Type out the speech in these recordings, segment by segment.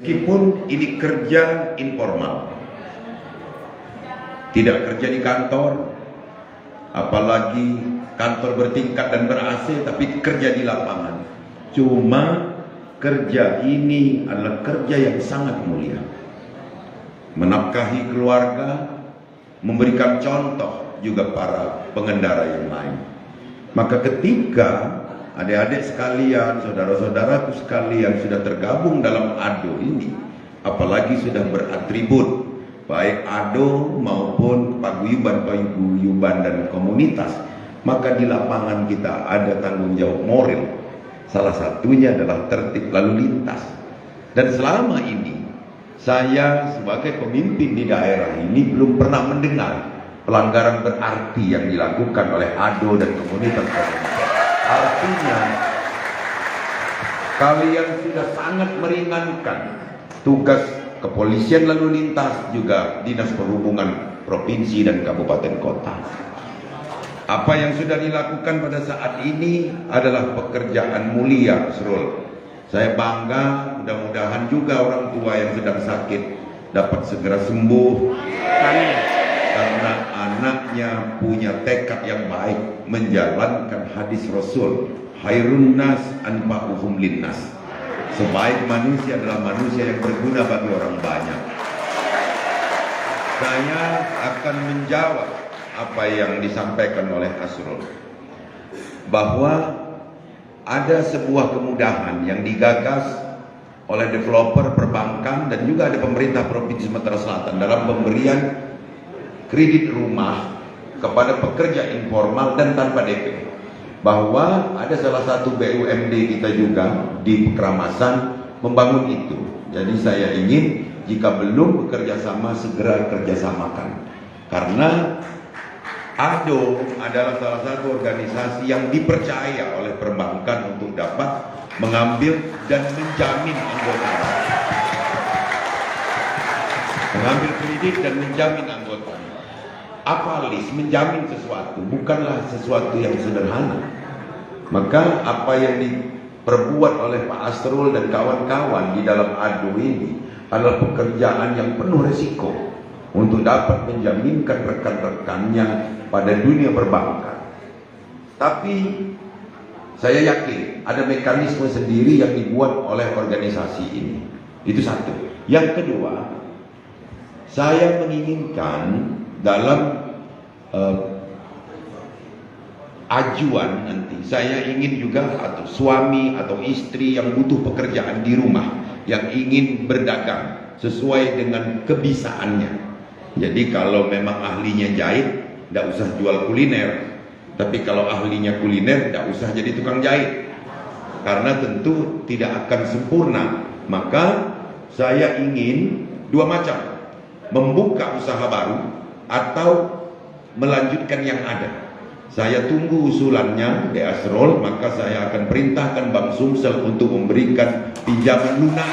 Meskipun ini kerja informal, tidak kerja di kantor, apalagi kantor bertingkat dan ber-AC, tapi kerja di lapangan. Cuma kerja ini adalah kerja yang sangat mulia, menafkahi keluarga, memberikan contoh juga para pengendara yang lain. Maka ketika adik-adik sekalian, saudara-saudaraku sekalian sudah tergabung dalam ADO ini, apalagi sudah beratribut baik ADO maupun paguyuban dan komunitas, maka di lapangan kita ada tanggung jawab moral. Salah satunya adalah tertib lalu lintas. Dan selama ini saya sebagai pemimpin di daerah ini belum pernah mendengar pelanggaran berarti yang dilakukan oleh ADO dan komunitas. Artinya kalian sudah sangat meringankan tugas kepolisian lalu lintas, juga dinas perhubungan provinsi dan kabupaten kota. Apa yang sudah dilakukan pada saat ini adalah pekerjaan mulia, Asrul. Saya bangga, mudah-mudahan juga orang tua yang sedang sakit dapat segera sembuh. Karena anaknya punya tekad yang baik menjalankan hadis Rasul, khairun nas anfa'uhum linnas. Sebaik manusia adalah manusia yang berguna bagi orang banyak. Saya akan menjawab apa yang disampaikan oleh Asrul, bahwa ada sebuah kemudahan yang digagas oleh developer perbankan dan juga ada pemerintah Provinsi Sumatera Selatan dalam pemberian kredit rumah kepada pekerja informal dan tanpa DP. Bahwa ada salah satu BUMD kita juga di Pekramasan membangun itu. Jadi saya ingin jika belum bekerja sama segera kerjasamakan. Karena ADO adalah salah satu organisasi yang dipercaya oleh perbankan untuk dapat mengambil dan menjamin anggota. Mengambil kredit dan menjamin anggota. Apa list menjamin sesuatu bukanlah sesuatu yang sederhana. Maka apa yang diperbuat oleh Pak Asrul dan kawan-kawan di dalam ADO ini adalah pekerjaan yang penuh resiko untuk dapat menjaminkan rekan-rekannya pada dunia perbankan. Tapi saya yakin ada mekanisme sendiri yang dibuat oleh organisasi ini. Itu satu. Yang kedua, saya menginginkan dalam ajuan nanti, saya ingin juga atau suami atau istri yang butuh pekerjaan di rumah, yang ingin berdagang sesuai dengan kebisaannya. Jadi kalau memang ahlinya jahit, tidak usah jual kuliner. Tapi kalau ahlinya kuliner, tidak usah jadi tukang jahit, karena tentu tidak akan sempurna. Maka saya ingin dua macam, membuka usaha baru atau melanjutkan yang ada. Saya tunggu usulannya di Asrul, maka saya akan perintahkan Bank Sumsel untuk memberikan pinjaman lunak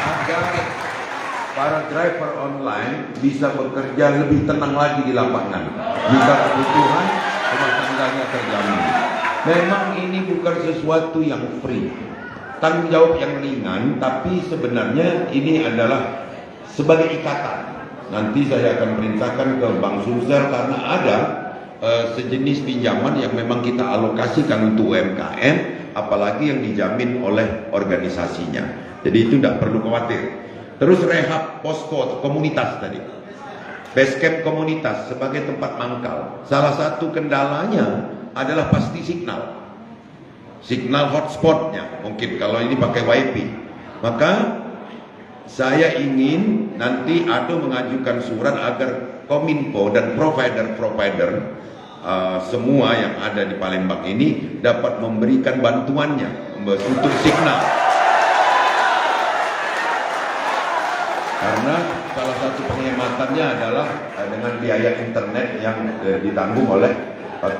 agar para driver online bisa bekerja lebih tenang lagi di lapangan jika kebutuhan rumah tangganya terjamin. Memang ini bukan sesuatu yang free, tanggung jawab yang ringan, tapi sebenarnya ini adalah sebagai ikatan. Nanti saya akan perintahkan ke Bank Sumsel karena ada sejenis pinjaman yang memang kita alokasikan untuk UMKM, apalagi yang dijamin oleh organisasinya. Jadi itu tidak perlu khawatir. Terus rehab posko komunitas tadi, basecamp komunitas sebagai tempat mangkal. Salah satu kendalanya adalah pasti signal hotspotnya. Mungkin kalau ini pakai WiFi, maka saya ingin nanti ADO mengajukan surat agar Kominfo dan provider semua yang ada di Palembang ini dapat memberikan bantuannya untuk signal. Karena salah satu penghematannya adalah dengan biaya internet yang ditanggung oleh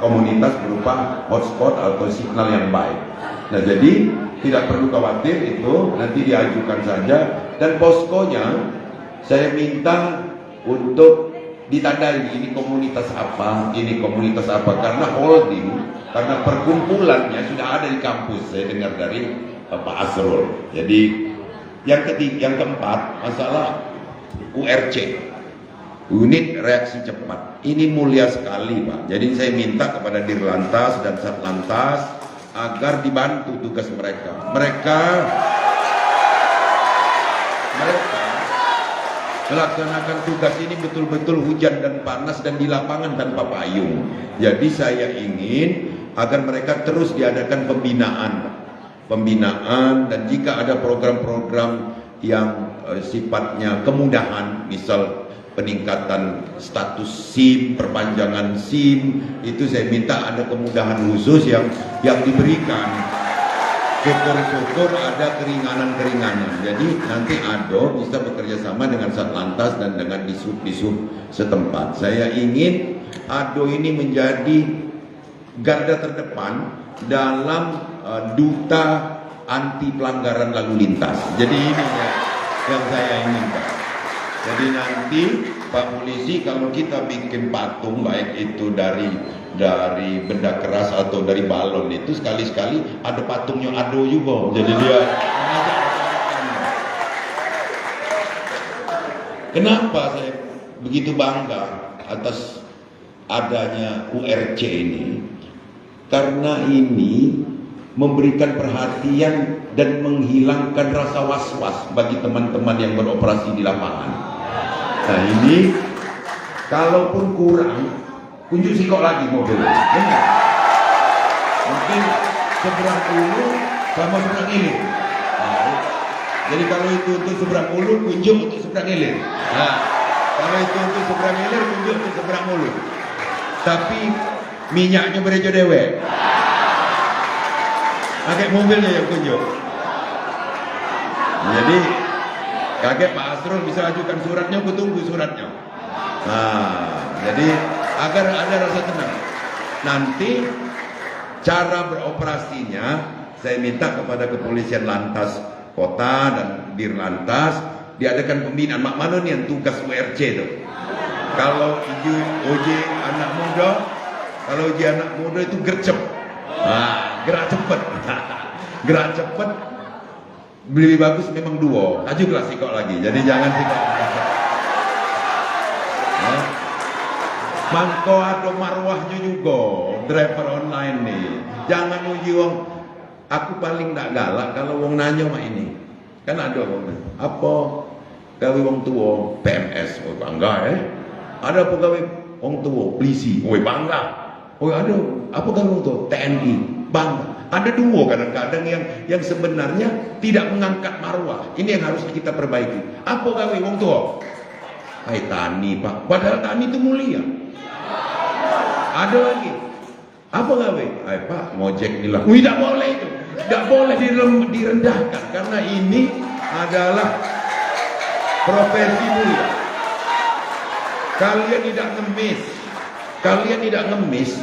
komunitas berupa hotspot atau signal yang baik. Nah, jadi tidak perlu khawatir, itu nanti diajukan saja. Dan poskonya saya minta untuk ditandai ini komunitas apa, karena holding, karena perkumpulannya sudah ada di kampus. Saya dengar dari Pak Asrul. Jadi yang keempat, masalah URC, unit reaksi cepat. Ini mulia sekali, Pak. Jadi saya minta kepada Dirlantas dan Satlantas agar dibantu tugas mereka. Mereka melaksanakan tugas ini betul-betul hujan dan panas dan di lapangan tanpa payung. Jadi saya ingin agar mereka terus diadakan pembinaan, dan jika ada program-program yang sifatnya kemudahan, misal peningkatan status SIM, perpanjangan SIM, itu saya minta ada kemudahan khusus yang diberikan. Syukur-syukur ada keringanan-keringanan. Jadi nanti ADO bisa bekerja sama dengan Satlantas dan dengan disub-disub setempat. Saya ingin ADO ini menjadi garda terdepan dalam duta anti pelanggaran lalu lintas. Jadi ini yang saya inginkan. Jadi nanti Pak Polisi, kalau kita bikin patung, baik itu dari benda keras atau dari balon, itu sekali-sekali ada patungnya ADO juga. Jadi dia kenapa saya begitu bangga atas adanya URC ini? Karena ini memberikan perhatian dan menghilangkan rasa was-was bagi teman-teman yang beroperasi di lapangan. Nah ini, kalaupun kurang, kunjuk sikok lagi mobil. Benar? Mungkin seberang ulu sama seberang hilir. Nah, jadi kalau itu untuk seberang ulu, kunjuk untuk seberang hilir. Nah, kalau itu untuk seberang hilir, kunjuk untuk seberang ulu. Tapi minyaknya berejo dewe. Pakai mobilnya yang kunjuk. Jadi kakek Pak Asrul bisa ajukan suratnya, aku tunggu suratnya. Nah, jadi agar ada rasa tenang. Nanti cara beroperasinya saya minta kepada Kepolisian Lantas Kota dan Dirlantas diadakan pembinaan. Mak mana nih yang tugas URC itu? Kalau uji anak muda, itu gercep. Nah, gerak cepat. Gerak cepat lebih bagus memang duo. Ajulah sikok lagi. Jadi jangan sikok. Nah, mangko ada marwahnya juga driver online nih. Jangan uji wong. Aku paling tak galak kalau wong nanya mak ini. Kan ada wong. Apa gawe wong tua PMS? Oh bangga Ada apa gawe wong tua polisi? Oh bangga. Oh ada apa gawe wong tua TNI? Bangga. Ada dua kadang-kadang yang sebenarnya tidak mengangkat marwah. Ini yang harus kita perbaiki. Apa gawe wong tua? Hai tani Pak. Padahal tani itu mulia. Ada lagi. Apa gawe? Hai Pak, ngojek nilah. Tidak boleh itu. Tidak boleh direndahkan karena ini adalah profesi mulia. Kalian tidak ngemis.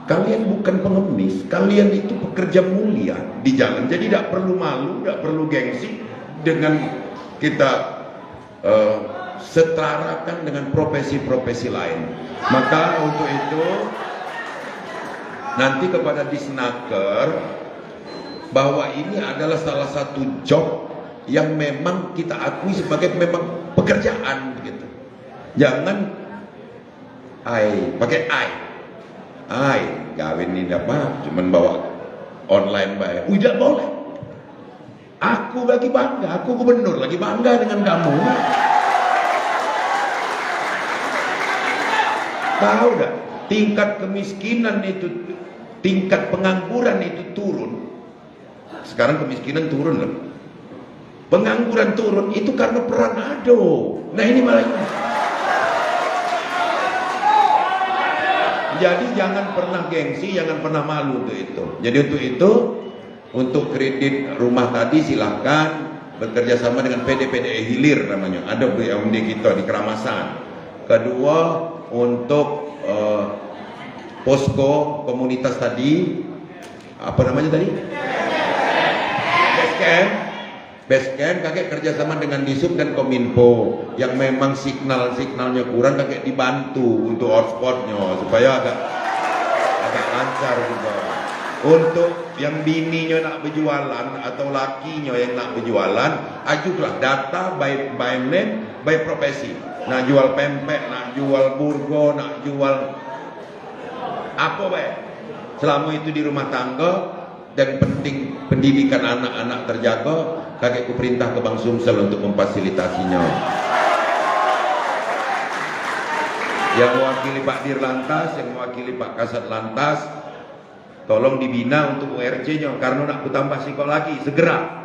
Kalian bukan pengemis. Kalian itu pekerja mulia di jalan. Jadi tidak perlu malu, tidak perlu gengsi dengan kita setarakan dengan profesi-profesi lain. Maka untuk itu nanti kepada Disnaker bahwa ini adalah salah satu job yang memang kita akui sebagai memang pekerjaan gitu. Jangan pakai gawin ini apa? Cuman bawa online bayar. Tidak boleh. Aku lagi bangga, aku gubernur lagi bangga dengan kamu. Tahu dah, tingkat kemiskinan itu, tingkat pengangguran itu turun. Sekarang kemiskinan turun loh. Pengangguran turun itu karena peran ADO. Nah ini malah ini. Jadi jangan pernah gengsi, jangan pernah malu untuk itu. Jadi untuk itu, untuk kredit rumah tadi silahkan bekerja sama dengan PDPDE Hilir namanya. Ada BUMD kita di Keramasan. Kedua, untuk posko komunitas tadi, apa namanya tadi? Basecamp kakek kerjasama dengan Disub dan Kominfo. Yang memang signalnya kurang, kakek dibantu untuk hotspotnya supaya agak lancar juga. Untuk yang bininya nak berjualan atau lakinya yang nak berjualan, ajulah data by name, by profesi. Nak jual pempek, nak jual burgo, nak jual apa baik. Selama itu di rumah tangga dan penting pendidikan anak-anak terjaga, kakekku perintah ke Bang Sumsel untuk memfasilitasinya. Yang mewakili Pak Dirlantas, yang mewakili Pak Kasat Lantas, tolong dibina untuk URJ-nya karena nak kutambah psiko lagi segera.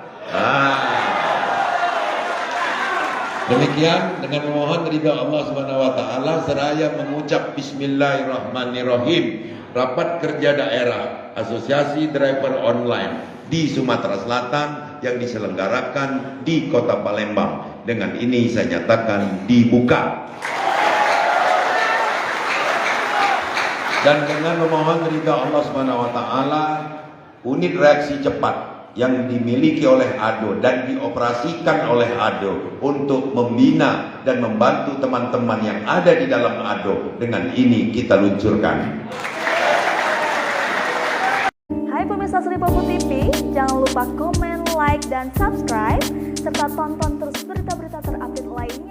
Demikian dengan memohon ridha Allah Subhanahu wa taala seraya mengucap bismillahirrahmanirrahim. Rapat kerja daerah Asosiasi Driver Online di Sumatera Selatan yang diselenggarakan di Kota Palembang. Dengan ini saya nyatakan dibuka. Dan dengan memohon ridha Allah Subhanahu wa taala, unit reaksi cepat yang dimiliki oleh ADO dan dioperasikan oleh ADO untuk membina dan membantu teman-teman yang ada di dalam ADO, dengan ini kita luncurkan. Hai pemirsa Sri Popo TV, jangan lupa komen, like, dan subscribe serta tonton terus berita-berita terupdate lainnya